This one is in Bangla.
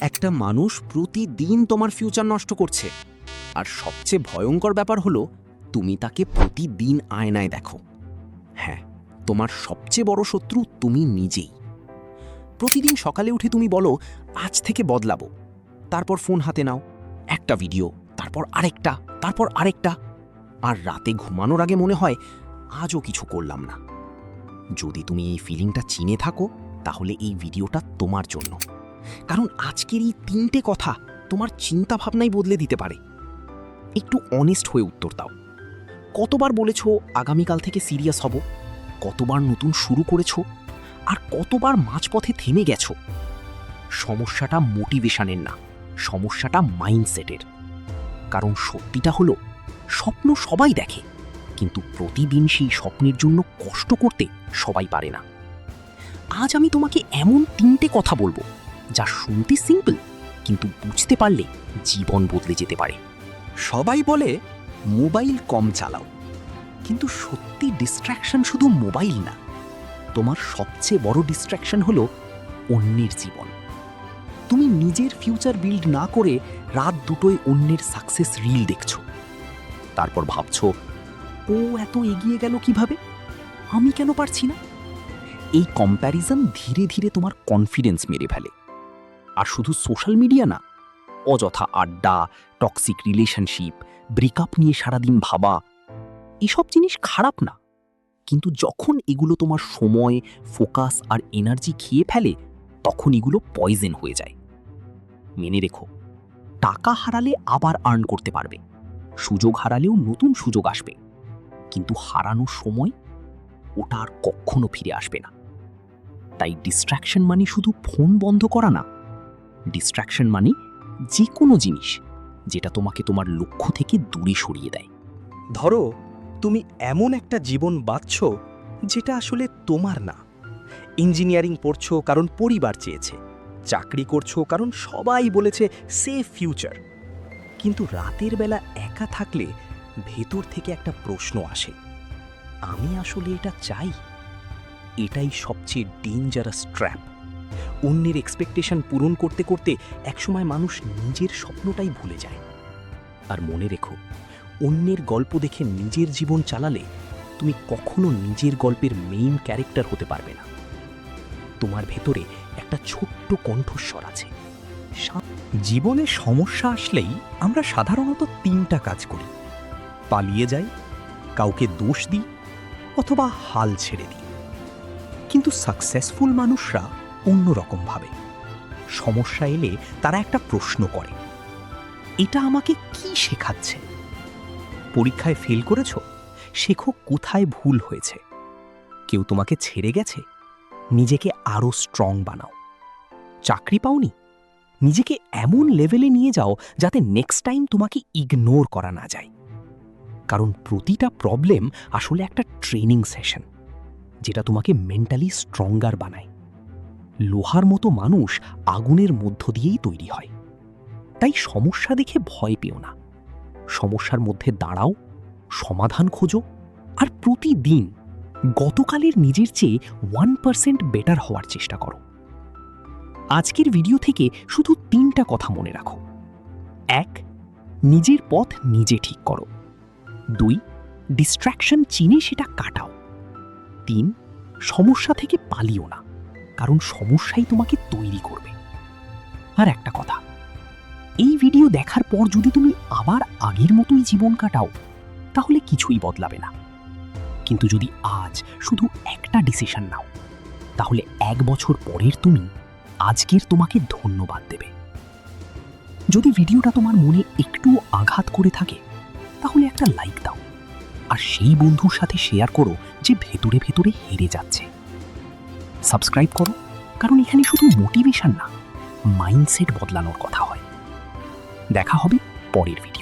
একটা মানুষ প্রতিদিন তোমার ফিউচার নষ্ট করছে, আর সবচেয়ে ভয়ঙ্কর ব্যাপার হলো তুমি তাকে প্রতিদিন আয়নায় দেখো। হ্যাঁ, তোমার সবচেয়ে বড় শত্রু তুমি নিজেই। প্রতিদিন সকালে উঠে তুমি বলো আজ থেকে বদলাবো, তারপর ফোন হাতে নাও, একটা ভিডিও, তারপর আরেকটা, তারপর আরেকটা, আর রাতে ঘুমানোর আগে মনে হয় আজও কিছু করলাম না। যদি তুমি এই ফিলিংটা চিনে থাকো তাহলে এই ভিডিওটা তোমার জন্য, কারণ আজকের এই 3টে কথা তোমার চিন্তা ভাবনাই বদলে দিতে পারে। একটু অনেস্ট হয়ে উত্তর দাও। কতবার বলেছো আগামীকাল থেকে সিরিয়াস হব? কতবার নতুন শুরু করেছো? আর কতবার মাঝপথে থেমে গেছো? সমস্যাটা মোটিভেশনের না, সমস্যাটা মাইন্ডসেটের। কারণ সত্যিটা হলো স্বপ্ন সবাই দেখে, কিন্তু প্রতিদিন সেই স্বপ্নের জন্য কষ্ট করতে সবাই পারে না। আজ আমি তোমাকে এমন 3টে কথা বলবো যা শুনতে সিম্পল, কিন্তু বুঝতে পারলে জীবন বদলে যেতে পারে। সবাই বলে মোবাইল কম চালাও, কিন্তু সত্যি ডিস্ট্র্যাকশন শুধু মোবাইল না। তোমার সবচেয়ে বড় ডিস্ট্র্যাকশন হলো অন্যের জীবন। তুমি নিজের ফিউচার বিল্ড না করে রাত দুটোয় অন্যের সাকসেস রিল দেখছো, তারপর ভাবছো ও এত এগিয়ে গেল কিভাবে, আমি কেন পারছি না? এই কম্প্যারিজন ধীরে ধীরে তোমার কনফিডেন্স মেরে ফেলে। আর শুধু সোশ্যাল মিডিয়া না, অযথা আড্ডা, টক্সিক রিলেশনশিপ, ব্রেকআপ নিয়ে সারাদিন ভাবা, এসব জিনিস খারাপ না, কিন্তু যখন এগুলো তোমার সময়, ফোকাস আর এনার্জি খেয়ে ফেলে তখন এগুলো পয়জেন হয়ে যায়। মেনে রেখো, টাকা হারালে আবার আর্ন করতে পারবে, সুযোগ হারালেও নতুন সুযোগ আসবে, কিন্তু হারানোর সময় ওটা আর কখনো ফিরে আসবে না। তাই ডিস্ট্র্যাকশন মানে শুধু ফোন বন্ধ করা না, ডিস্ট্র্যাকশন মানে যে কোনো জিনিস যেটা তোমাকে তোমার লক্ষ্য থেকে দূরে সরিয়ে দেয়। ধরো তুমি এমন একটা জীবন বাঁচছ যেটা আসলে তোমার না। ইঞ্জিনিয়ারিং পড়ছো কারণ পরিবার চেয়েছে, চাকরি করছো কারণ সবাই বলেছে সেফ ফিউচার। কিন্তু রাতের বেলা একা থাকলে ভেতর থেকে একটা প্রশ্ন আসে, আমি আসলে এটা চাই? এটাই সবচেয়ে ডেঞ্জারাস ট্র্যাপ। অন্যের এক্সপেকটেশন পূরণ করতে করতে একসময় মানুষ নিজের স্বপ্নটাই ভুলে যায়। আর মনে রেখো, অন্যের গল্প দেখে নিজের জীবন চালালে তুমি কখনো নিজের গল্পের মেইন ক্যারেক্টার হতে পারবে না। তোমার ভেতরে একটা ছোট্ট কণ্ঠস্বর আছে। জীবনে সমস্যা আসলেই আমরা সাধারণত 3টা কাজ করি: পালিয়ে যাই, কাউকে দোষ দিই, অথবা হাল ছেড়ে দিই। কিন্তু সাকসেসফুল মানুষরা অন্যরকম ভাবে। সমস্যা এলে তারা একটা প্রশ্ন করে, এটা আমাকে কি শেখাচ্ছে? পরীক্ষায় ফেল করেছো, শেখো কোথায় ভুল হয়েছে। কেউ তোমাকে ছেড়ে গেছে, নিজেকে আরও স্ট্রং বানাও। চাকরি পাওনি, নিজেকে এমন লেভেলে নিয়ে যাও যাতে নেক্সট টাইম তোমাকে ইগনোর করা না যায়। কারণ প্রতিটা প্রবলেম আসলে একটা ট্রেনিং সেশন, যেটা তোমাকে মেন্টালি স্ট্রঙ্গার বানায়। লোহার মতো মানুষ আগুনের মধ্য দিয়েই তৈরি হয়। তাই সমস্যা দেখে ভয় পেও না, সমস্যার মধ্যে দাঁড়াও, সমাধান খোঁজো, আর প্রতিদিন গতকালের নিজের চেয়ে 1% বেটার হওয়ার চেষ্টা করো। আজকের ভিডিও থেকে শুধু 3টা কথা মনে রাখো। 1, নিজের পথ নিজে ঠিক করো। 2, ডিস্ট্র্যাকশন চিনে সেটা কাটাও। 3, সমস্যা থেকে পালিও না, কারণ সমস্যাই তোমাকে তৈরি করবে। আর একটা কথা, এই ভিডিও দেখার পর যদি তুমি আবার আগের মতোই জীবন কাটাও তাহলে কিছুই বদলাবে না। কিন্তু যদি আজ শুধু একটা ডিসিশন নাও, তাহলে 1 বছর পরের তুমি আজকের তোমাকে ধন্যবাদ দেবে। যদি ভিডিওটা তোমার মনে একটু আঘাত করে থাকে তাহলে একটা লাইক দাও, আর সেই বন্ধুর সাথে শেয়ার করো যে ভেতরে ভেতরে হেরে যাচ্ছে। সাবস্ক্রাইব করো, কারণ এখানে শুধু মোটিভেশন না, মাইন্ডসেট বদলানোর কথা হয়। দেখা হবে পরের ভিডিও।